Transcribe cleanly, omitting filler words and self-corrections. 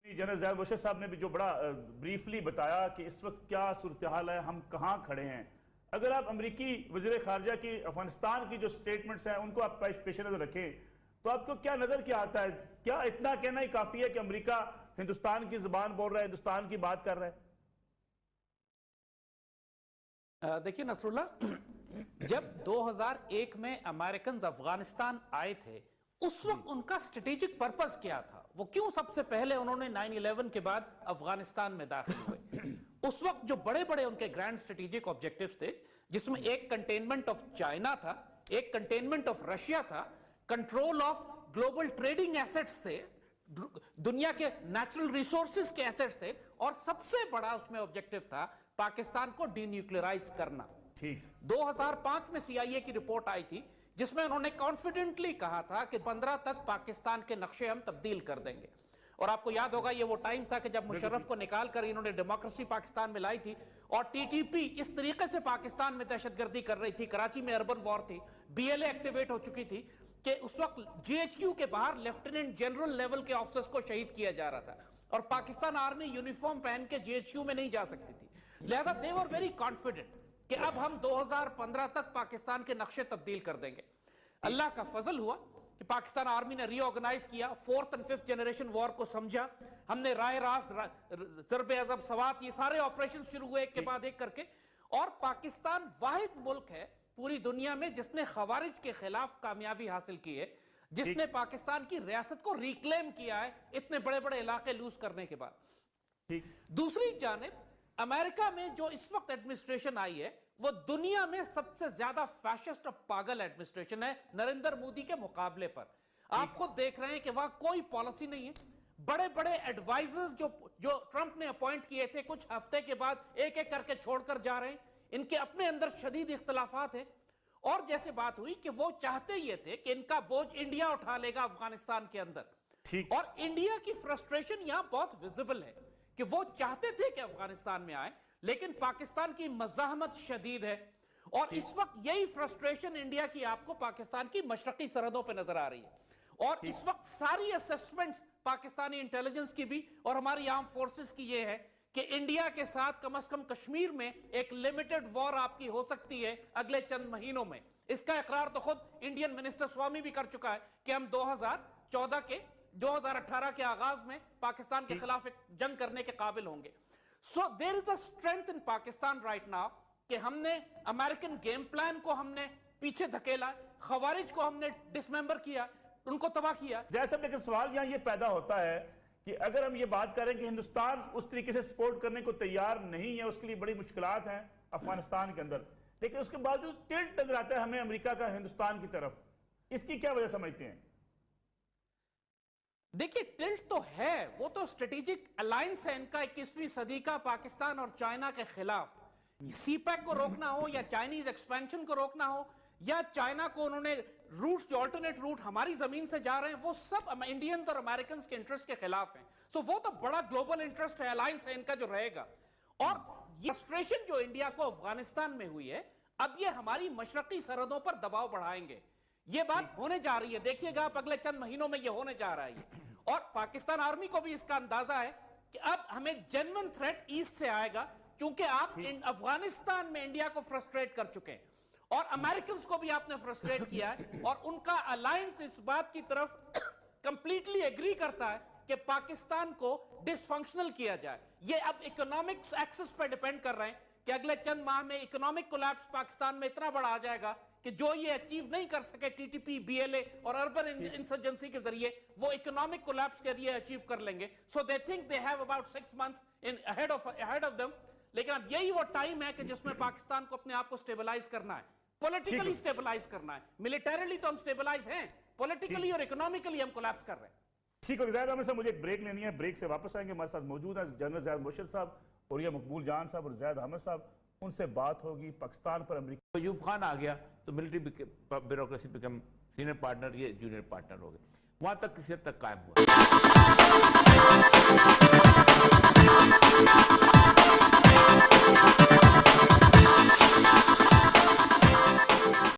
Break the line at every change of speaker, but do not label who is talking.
General زیاد بشیر صاحب نے بھی جو بڑا بریفلی بتایا کہ اس وقت کیا صورتحال ہے، ہم کہاں کھڑے ہیں، اگر آپ امریکی وزیر خارجہ کی افغانستان کی جو سٹیٹمنٹس ہیں ان کو آپ پیش نظر رکھیں تو آپ کو کیا نظر کیا آتا ہے؟ کیا اتنا کہنا ہی کافی ہے کہ امریکہ ہندوستان کی زبان بول رہا ہے، ہندوستان کی بات کر رہا ہے؟
دیکھیے نصر اللہ، جب 2001 میں امریکنز افغانستان آئے تھے اس وقت ان کا اسٹریٹجک پرپس کیا تھا؟ وہ کیوں سب سے پہلے انہوں نے 9/11 کے بعد افغانستان میں داخل ہوئے؟ اس وقت جو بڑے بڑے ان کے گرینڈ اسٹریٹجک آبجیکٹیوز تھے، جس میں ایک کنٹینمنٹ آف چائنا تھا، ایک کنٹینمنٹ آف رشیا تھا، control of global trading assets تھے، دنیا کے نیچرل ریسورسز کے ایسٹس تھے، اور سب سے بڑا اس میں آبجیکٹیو تھا پاکستان کو ڈی نیوکلیرائز کرنا۔ 2005 میں CIA کی رپورٹ آئی تھی جس میں انہوں نے کانفیڈنٹلی کہا تھا کہ 15 تک پاکستان کے نقشے ہم تبدیل کر دیں گے، اور آپ کو یاد ہوگا یہ وہ ٹائم تھا کہ جب مشرف کو نکال کر انہوں نے ڈیموکریسی پاکستان میں لائی تھی، اور TTP اس طریقے سے پاکستان میں دہشت گردی کر رہی تھی، کراچی میں اربن وار تھی، BLA ایکٹیویٹ ہو چکی تھی کہ اس وقت GHQ کے باہر لیفٹیننٹ جنرل لیول کے آفیسرز کو شہید کیا جا رہا تھا، اور پاکستان آرمی یونیفارم پہن کے GHQ میں نہیں جا سکتی تھی، لہذا they were very confident کہ اب ہم 2015 تک پاکستان کے نقشے تبدیل کر دیں گے۔ اللہ کا فضل ہوا کہ پاکستان آرمی نے ری آرگنائز کیا، 4th and 5th جنریشن وار کو سمجھا، ہم نے رائے راست، ضرب عضب، سوات، یہ سارے آپریشن شروع ہوئے ایک کے بعد ایک کر کے، اور پاکستان واحد ملک ہے پوری دنیا میں جس نے خوارج کے خلاف کامیابی حاصل کی ہے، جس نے پاکستان کی ریاست کو ریکلیم کیا ہے اتنے بڑے بڑے علاقے لوز کرنے کے بعد۔ دوسری جانب امریکہ میں جو اس وقت ایڈمنسٹریشن آئی ہے وہ دنیا میں سب سے زیادہ فیشسٹ اور پاگل ایڈمنسٹریشن ہے نریندر مودی کے مقابلے پر۔ آپ خود دیکھ رہے ہیں کہ وہاں کوئی پالیسی نہیں ہے، بڑے بڑے ایڈوائزرز جو ٹرمپ نے اپوائنٹ کیے تھے کچھ ہفتے کے بعد ایک ایک کر کے چھوڑ کر جا رہے ہیں، ان کے اپنے اندر شدید اختلافات ہیں، اور جیسے بات ہوئی کہ وہ چاہتے یہ تھے کہ ان کا بوجھ انڈیا اٹھا لے گا افغانستان کے اندر، اور انڈیا کی فرسٹریشن یہاں بہت ویزیبل ہے کہ وہ چاہتے تھے کہ افغانستان میں آئے لیکن پاکستان کی مزاحمت شدید ہے، اور اس وقت یہی فرسٹریشن انڈیا کی آپ کو پاکستان کی مشرقی سرحدوں پہ نظر آ رہی ہے، اور اس وقت ساری اسسمنٹس پاکستانی انٹیلیجنس کی بھی اور ہماری آرم فورسز کی یہ ہے کہ انڈیا کے ساتھ کم از کم کشمیر میں ایک لیمیٹڈ وار آپ کی ہو سکتی ہے اگلے چند مہینوں میں۔ اس کا اقرار تو خود انڈین منسٹر سوامی بھی کر چکا ہے کہ ہم 2018 کے آغاز میں پاکستان کے خلاف ایک جنگ کرنے کے قابل ہوں گے۔ So there is a strength in Pakistan right now کہ ہم نے امریکن گیم پلان کو ہم نے پیچھے دھکیلا، خوارج کو ہم نے ڈسممبر کیا، ان کو تباہ کیا۔
جیسا لیکن سوال یہاں یہ پیدا ہوتا ہے کہ اگر ہم یہ بات کریں کہ ہندوستان اس طریقے سے سپورٹ کرنے کو تیار نہیں ہے، اس کے لیے بڑی مشکلات ہیں افغانستان کے اندر، لیکن اس کے باوجود ٹلٹ نظر آتا ہے ہمیں امریکہ کا ہندوستان کی طرف، اس کی کیا وجہ سمجھتے ہیں؟
دیکھیں ٹلٹ تو ہے، وہ تو اسٹریٹجک الائنس ہے ان کا 21ویں صدی کا پاکستان اور چائنا کے خلاف۔ سی پیک کو روکنا ہو یا چائنیز ایکسپینشن کو روکنا ہو یا چائنا کو انہوں نے روٹس جو آلٹرنیٹ روٹ ہماری زمین سے جا رہے ہیں وہ سب انڈینز اور امریکنز کے انٹرسٹ کے خلاف ہیں، سو وہ تو بڑا گلوبل انٹرسٹ ہے، الائنس ہے ان کا جو رہے گا۔ اور یہ فرسٹریشن جو انڈیا کو افغانستان میں ہوئی ہے اب یہ ہماری مشرقی سرحدوں پر دباؤ بڑھائیں گے، یہ بات ہونے جا رہی ہے، دیکھیے گا آپ اگلے چند مہینوں میں یہ ہونے جا رہا ہے، اور پاکستان آرمی کو بھی اس کا اندازہ ہے کہ اب ہمیں جینوئن تھریٹ ایسٹ سے آئے گا، چونکہ آپ افغانستان میں انڈیا کو فرسٹریٹ کر چکے ہیں اور امریکنز کو بھی آپ نے فرسٹریٹ کیا ہے، اور ان کا الائنس اس بات کی طرف کمپلیٹلی ایگری کرتا ہے کہ پاکستان کو ڈس فنکشنل کیا جائے۔ یہ اب اکنامکس ایکسس پہ ڈیپینڈ کر رہے ہیں کہ اگلے چند ماہ میں اکنامک کولیپس پاکستان میں اتنا بڑا آ جائے گا کہ جو یہ اچیو نہیں کر سکے TTP، BLA اور اربن انسرجنسی کے ذریعے، وہ اکنامک کولیپس کے ذریعے اچیو کر لیں گے۔ So they think they have about 6 months ahead of them، لیکن اب یہی وہ ٹائم ہے کہ جس میں پاکستان کو اپنے آپ کو سٹیبلائز کرنا ہے، پولیٹیکلی سٹیبلائز کرنا ہے، ملیٹریلی تو ہم سٹیبلائز ہیں، پولیٹیکلی اور اکنامکلی ہم کولیپس کر رہے ہیں۔
ٹھیک ہے زیاد احمد صاحب، مجھے ایک بریک لینی ہے، بریک سے واپس آئیں گے، ہمارے ساتھ موجود ہیں جنرل زیاد بشیر صاحب اور یہ مقبول جان صاحب اور زید احمد صاحب، ان سے بات ہوگی پاکستان پر امریکہ۔
ایوب خان آ گیا تو military bureaucracy become senior partner, یہ جونیئر پارٹنر ہو گئے، وہاں تک کسی حد تک قائم ہوا۔